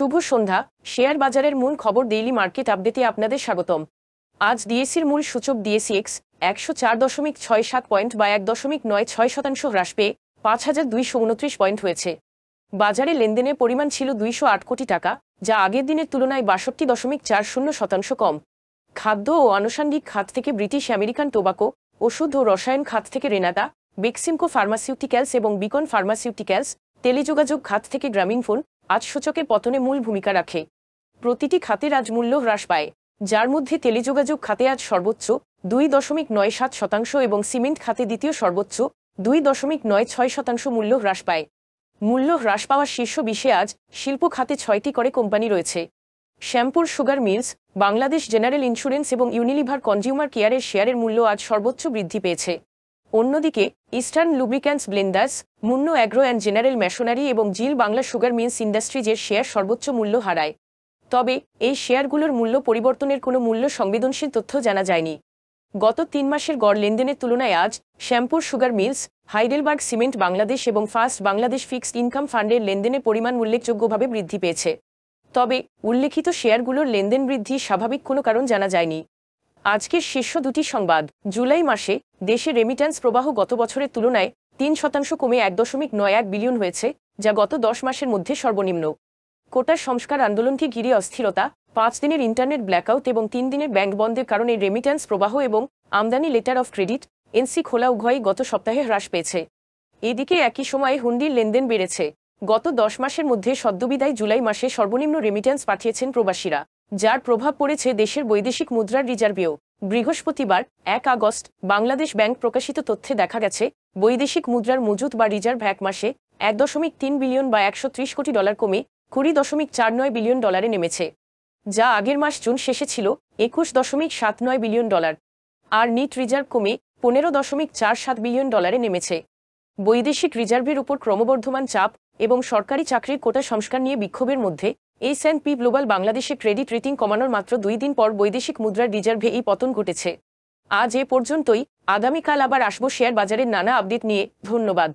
শুভ সন্ধ্যা। Share বাজারের মূল খবর ডেইলি মার্কেট আপডেটে আপনাদের স্বাগতম। আজ ডিএসইর মূল সূচক ডিএসইএক্স 104.67 পয়েন্ট বা 1.96% হ্রাস পেয়ে 5,229 পয়েন্ট হয়েছে। বাজারে লেনদেনের পরিমাণ ছিল 208 কোটি টাকা, যা আগের দিনের তুলনায় 62.40% কম। খাদ্য ও আনুষঙ্গিক খাত থেকে ব্রিটিশ আমেরিকান টোবাকো, ওষুধ ও রসায়ন খাত থেকে রেনাদা, বেক্সিমকো ফার্মাসিউটিক্যালস এবং বিকন ফার্মাসিউটিক্যালস, টেলিযোগাযোগ খাত থেকে গ্রামীণফোন আজ সূচকের পতনে মূল ভূমিকা রাখে। প্রতিটি খাতের আজ মূল্য হ্রাস পায়, যার মধ্যে টেলিযোগাযোগ খাতে আজ সর্বোচ্চ 2.97% এবং সিমেন্ট খাতে দ্বিতীয় সর্বোচ্চ 2.96% মূল্য হ্রাস পায়। মূল্য হ্রাস পাওয়া শীর্ষ 20-এ আজ শিল্প খাতে 6টি করে কোম্পানি রয়েছে। Shyampur sugar mills, Bangladesh general insurance এবং ইউনিলিভার কনজিউমার কেয়ারের শেয়ারের মূল্য আজ সর্বোচ্চ বৃদ্ধি পেয়েছে। অন্যদিকে eastern lubricants blenders, Munno agro and general machinery এবং জিল বাংলা সুগার মিলস ইন্ডাস্ট্রিজের শেয়ার সর্বোচ্চ মূল্য হারায়। তবে এই শেয়ারগুলোর মূল্য পরিবর্তনের কোনো মূল্য সংবেদনশীল তথ্য জানা যায়নি। গত 3 মাসের গড় লেনদেনের তুলনায় আজ Shyampur sugar mills, Heidelberg cement Bangladesh এবং ফার্স্ট বাংলাদেশ ফিক্সড ইনকাম ফান্ডের লেনদেনের পরিমাণ উল্লেখযোগ্যভাবে বৃদ্ধি পেয়েছে। তবে উল্লেখিত শেয়ারগুলোর লেনদেন বৃদ্ধি স্বাভাবিক কোনো কারণ জানা যায়নি। আজকের শীর্ষ দুটি সংবাদ। জুলাই মাসে দেশে রেমিট্যান্স প্রবাহ গত বছরের তুলনায় 3% কমে 1.91 বিলিয়ন হয়েছে, যা গত 10 মাসের মধ্যে সর্বনিম্ন। কোটা সংস্কার আন্দোলনকে ঘিরে অস্থিরতা, 5 দিনের ইন্টারনেট ব্ল্যাকআউট এবং 3 দিনের ব্যাংক বন্ধের কারণে রেমিট্যান্স প্রবাহ এবং আমদানি লেটার অফ ক্রেডিট এনসি খোলা উভয়ই গত সপ্তাহে হ্রাস পেয়েছে। এদিকে একই সময়ে হুন্ডির লেনদেন বেড়েছে। গত 10 মাসের মধ্যে সদ্যবিদায়ী জুলাই মাসে সর্বনিম্ন রেমিট্যান্স পাঠিয়েছেন প্রবাসীরা, যার প্রভাব পড়েছে দেশের বৈদেশিক মুদ্রার রিজার্ভেও। বৃহস্পতিবার 1 আগস্ট বাংলাদেশ ব্যাংক প্রকাশিত তথ্যে দেখা গেছে, বৈদেশিক মুদ্রার মজুত বা রিজার্ভ এক মাসে 1.3 বিলিয়ন বা 130 কোটি ডলার কমে 20.49 বিলিয়ন ডলারে নেমেছে, যা আগের মাস জুন শেষে ছিল 21.79 বিলিয়ন ডলার। আর নিট রিজার্ভ কমে 15.47 বিলিয়ন ডলারে নেমেছে। বৈদেশিক রিজার্ভের উপর ক্রমবর্ধমান চাপ এবং সরকারি চাকরির কোটা সংস্কার নিয়ে বিক্ষোভের মধ্যে S&P গ্লোবাল বাংলাদেশে ক্রেডিট রেটিং কমানোর মাত্র 2 দিন পর বৈদেশিক মুদ্রার রিজার্ভে এই পতন ঘটেছে। আজ এ পর্যন্তই। আগামীকাল আবার আসবো শেয়ার বাজারের নানা আপডেট নিয়ে। ধন্যবাদ।